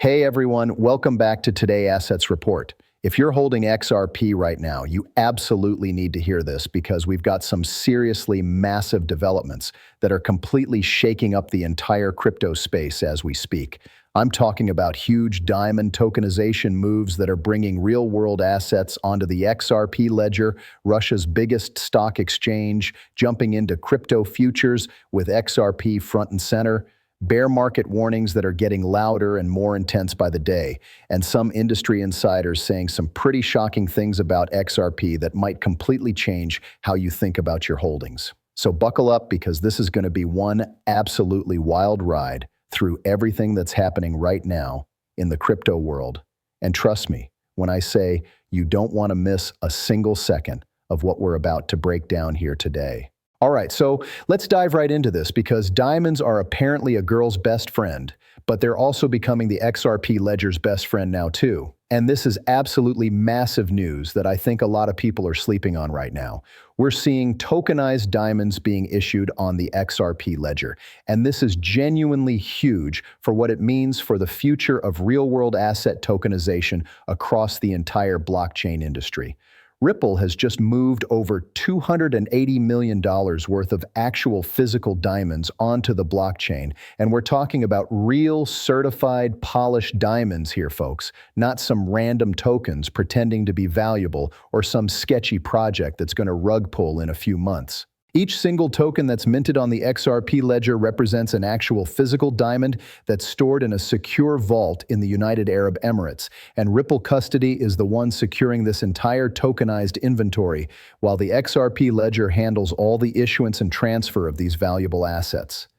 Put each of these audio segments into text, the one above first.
Hey everyone, welcome back to Today Assets Report. If you're holding XRP right now, you absolutely need to hear this because we've got some seriously massive developments that are completely shaking up the entire crypto space as we speak. I'm talking about huge diamond tokenization moves that are bringing real-world assets onto the XRP ledger, Russia's biggest stock exchange, jumping into crypto futures with XRP front and center, bear market warnings that are getting louder and more intense by the day, and some industry insiders saying some pretty shocking things about XRP that might completely change how you think about your holdings. So buckle up because this is going to be one absolutely wild ride through everything that's happening right now in the crypto world. And trust me when I say you don't want to miss a single second of what we're about to break down here today. All right, so let's dive right into this because diamonds are apparently a girl's best friend, but they're also becoming the XRP ledger's best friend now too. And this is absolutely massive news that I think a lot of people are sleeping on right now. We're seeing tokenized diamonds being issued on the XRP ledger, and this is genuinely huge for what it means for the future of real-world asset tokenization across the entire blockchain industry. Ripple has just moved over $280 million worth of actual physical diamonds onto the blockchain, and we're talking about real certified polished diamonds here, folks, not some random tokens pretending to be valuable or some sketchy project that's going to rug pull in a few months. Each single token that's minted on the XRP ledger represents an actual physical diamond that's stored in a secure vault in the United Arab Emirates, and Ripple Custody is the one securing this entire tokenized inventory, while the XRP ledger handles all the issuance and transfer of these valuable assets.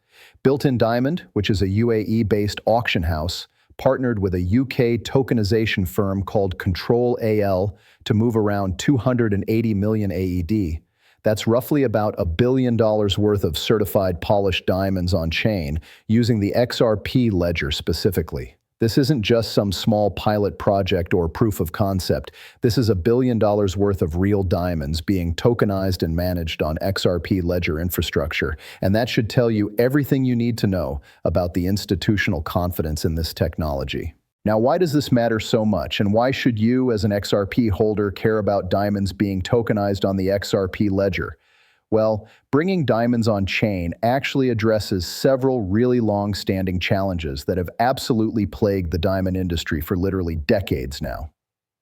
Built-in Diamond, which is a UAE-based auction house, partnered with a UK tokenization firm called Control AL to move around 280 million AED. That's roughly about $1 billion worth of certified polished diamonds on chain using the XRP ledger specifically. This isn't just some small pilot project or proof of concept. This is $1 billion worth of real diamonds being tokenized and managed on XRP ledger infrastructure, and that should tell you everything you need to know about the institutional confidence in this technology. Now, why does this matter so much, and why should you, as an XRP holder, care about diamonds being tokenized on the XRP ledger? Well, bringing diamonds on chain actually addresses several really long-standing challenges that have absolutely plagued the diamond industry for literally decades now.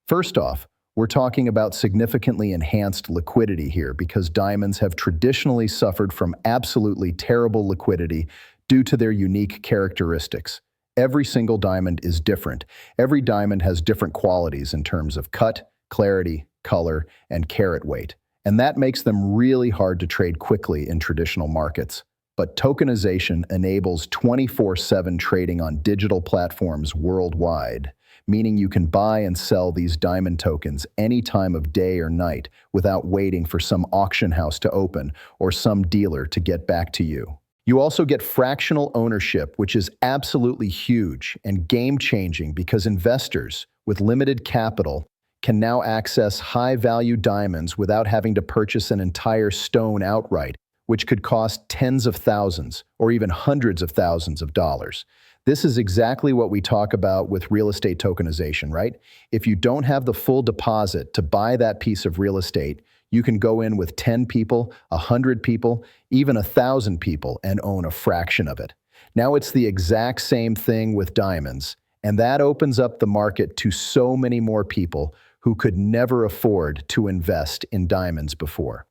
First off, we're talking about significantly enhanced liquidity here because diamonds have traditionally suffered from absolutely terrible liquidity due to their unique characteristics. Every single diamond is different. Every diamond has different qualities in terms of cut, clarity, color, and carat weight. And that makes them really hard to trade quickly in traditional markets. But tokenization enables 24/7 trading on digital platforms worldwide, meaning you can buy and sell these diamond tokens any time of day or night without waiting for some auction house to open or some dealer to get back to you. You also get fractional ownership, which is absolutely huge and game-changing because investors with limited capital can now access high-value diamonds without having to purchase an entire stone outright, which could cost tens of thousands or even hundreds of thousands of dollars. This is exactly what we talk about with real estate tokenization, right? If you don't have the full deposit to buy that piece of real estate, you can go in with 10 people, 100 people, even 1,000 people and own a fraction of it. Now it's the exact same thing with diamonds, and that opens up the market to so many more people who could never afford to invest in diamonds before.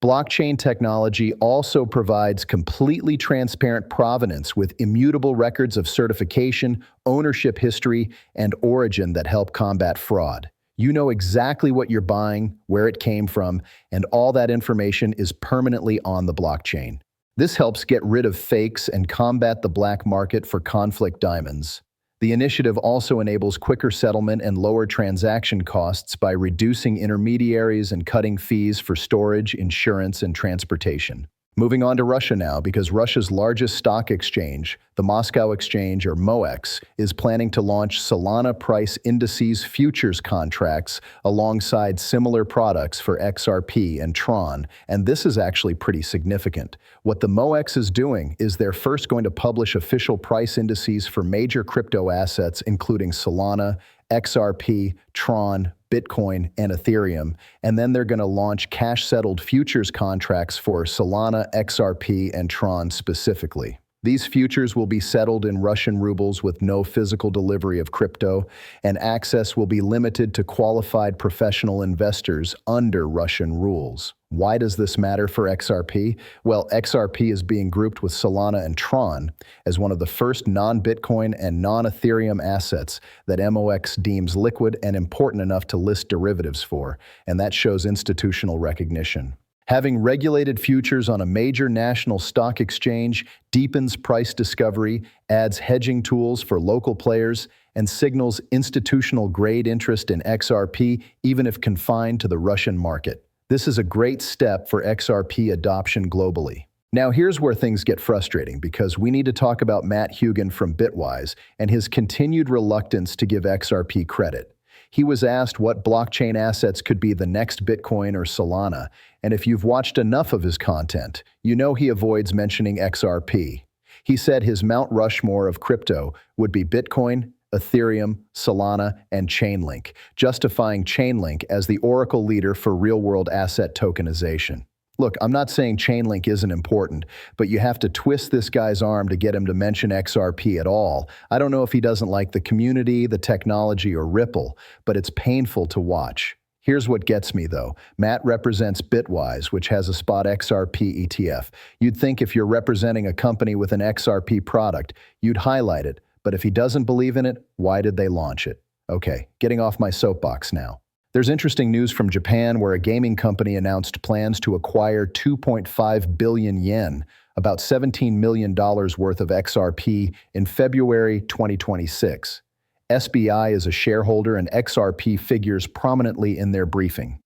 Blockchain technology also provides completely transparent provenance with immutable records of certification, ownership history, and origin that help combat fraud. You know exactly what you're buying, where it came from, and all that information is permanently on the blockchain. This helps get rid of fakes and combat the black market for conflict diamonds. The initiative also enables quicker settlement and lower transaction costs by reducing intermediaries and cutting fees for storage, insurance, and transportation. Moving on to Russia now, because Russia's largest stock exchange, the Moscow Exchange, or MOEX, is planning to launch Solana price indices futures contracts alongside similar products for XRP and Tron, and this is actually pretty significant. What the MOEX is doing is they're first going to publish official price indices for major crypto assets, including Solana, XRP, Tron, Bitcoin, and Ethereum, and then they're going to launch cash-settled futures contracts for Solana, XRP, and Tron specifically. These futures will be settled in Russian rubles with no physical delivery of crypto, and access will be limited to qualified professional investors under Russian rules. Why does this matter for XRP? Well, XRP is being grouped with Solana and Tron as one of the first non-Bitcoin and non-Ethereum assets that MOEX deems liquid and important enough to list derivatives for, and that shows institutional recognition. Having regulated futures on a major national stock exchange deepens price discovery, adds hedging tools for local players, and signals institutional-grade interest in XRP, even if confined to the Russian market. This is a great step for XRP adoption globally. Now here's where things get frustrating, because we need to talk about Matt Hugin from Bitwise and his continued reluctance to give XRP credit. He was asked what blockchain assets could be the next Bitcoin or Solana, and if you've watched enough of his content, you know he avoids mentioning XRP. He said his Mount Rushmore of crypto would be Bitcoin, Ethereum, Solana, and Chainlink, justifying Chainlink as the oracle leader for real-world asset tokenization. Look, I'm not saying Chainlink isn't important, but you have to twist this guy's arm to get him to mention XRP at all. I don't know if he doesn't like the community, the technology, or Ripple, but it's painful to watch. Here's what gets me, though. Matt represents Bitwise, which has a spot XRP ETF. You'd think if you're representing a company with an XRP product, you'd highlight it, but if he doesn't believe in it, why did they launch it? Okay, getting off my soapbox now. There's interesting news from Japan, where a gaming company announced plans to acquire 2.5 billion yen, about $17 million worth of XRP, in February 2026. SBI is a shareholder, and XRP figures prominently in their briefing.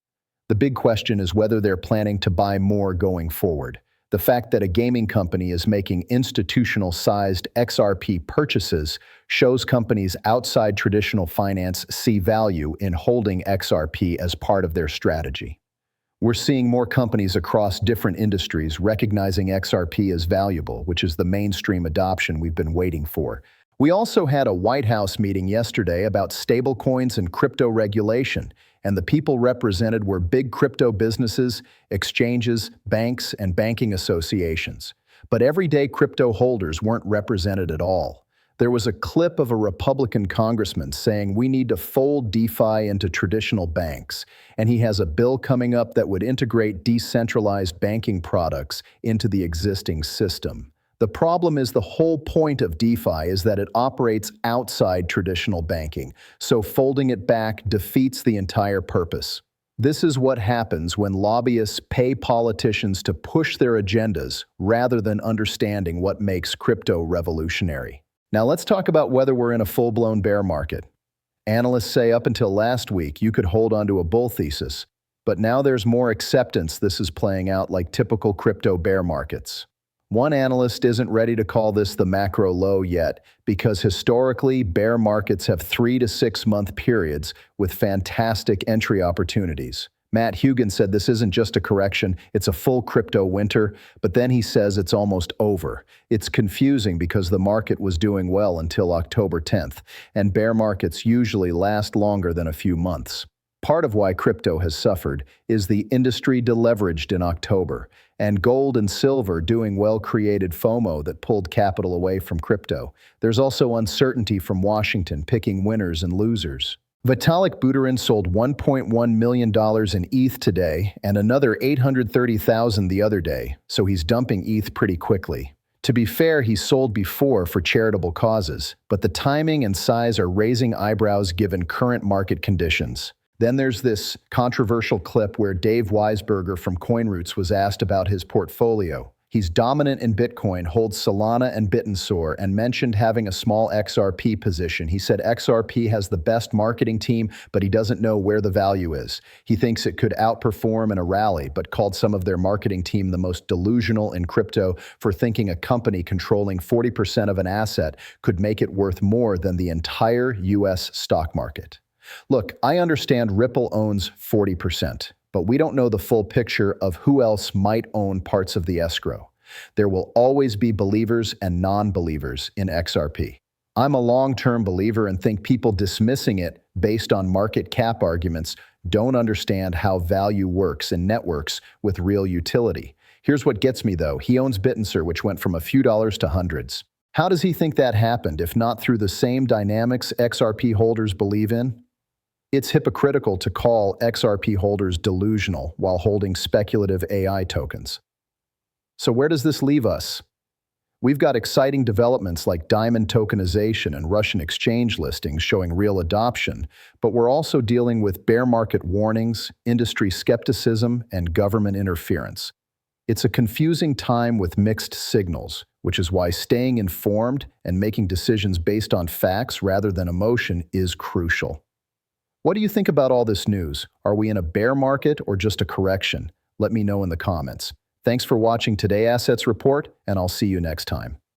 The big question is whether they're planning to buy more going forward. The fact that a gaming company is making institutional-sized XRP purchases shows companies outside traditional finance see value in holding XRP as part of their strategy. We're seeing more companies across different industries recognizing XRP as valuable, which is the mainstream adoption we've been waiting for. We also had a White House meeting yesterday about stablecoins and crypto regulation, and the people represented were big crypto businesses, exchanges, banks, and banking associations. But everyday crypto holders weren't represented at all. There was a clip of a Republican congressman saying we need to fold DeFi into traditional banks, and he has a bill coming up that would integrate decentralized banking products into the existing system. The problem is the whole point of DeFi is that it operates outside traditional banking, so folding it back defeats the entire purpose. This is what happens when lobbyists pay politicians to push their agendas rather than understanding what makes crypto revolutionary. Now let's talk about whether we're in a full-blown bear market. Analysts say up until last week you could hold onto a bull thesis, but now there's more acceptance this is playing out like typical crypto bear markets. One analyst isn't ready to call this the macro low yet, because historically, bear markets have 3 to 6 month periods with fantastic entry opportunities. Matt Hugin said this isn't just a correction, it's a full crypto winter, but then he says it's almost over. It's confusing because the market was doing well until October 10th, and bear markets usually last longer than a few months. Part of why crypto has suffered is the industry deleveraged in October, and gold and silver doing well created FOMO that pulled capital away from crypto. There's also uncertainty from Washington picking winners and losers. Vitalik Buterin sold $1.1 million in ETH today and another $830,000 the other day, so he's dumping ETH pretty quickly. To be fair, he sold before for charitable causes, but the timing and size are raising eyebrows given current market conditions. Then there's this controversial clip where Dave Weisberger from CoinRoots was asked about his portfolio. He's dominant in Bitcoin, holds Solana and Bitensor, and mentioned having a small XRP position. He said XRP has the best marketing team, but he doesn't know where the value is. He thinks it could outperform in a rally, but called some of their marketing team the most delusional in crypto for thinking a company controlling 40% of an asset could make it worth more than the entire US stock market. Look, I understand Ripple owns 40%. But we don't know the full picture of who else might own parts of the escrow. There will always be believers and non-believers in XRP. I'm a long-term believer and think people dismissing it based on market cap arguments don't understand how value works in networks with real utility. Here's what gets me, though. He owns Bitensor, which went from a few dollars to hundreds. How does he think that happened, if not through the same dynamics XRP holders believe in? It's hypocritical to call XRP holders delusional while holding speculative AI tokens. So where does this leave us? We've got exciting developments like diamond tokenization and Russian exchange listings showing real adoption, but we're also dealing with bear market warnings, industry skepticism, and government interference. It's a confusing time with mixed signals, which is why staying informed and making decisions based on facts rather than emotion is crucial. What do you think about all this news? Are we in a bear market or just a correction? Let me know in the comments. Thanks for watching Today Assets Report, and I'll see you next time.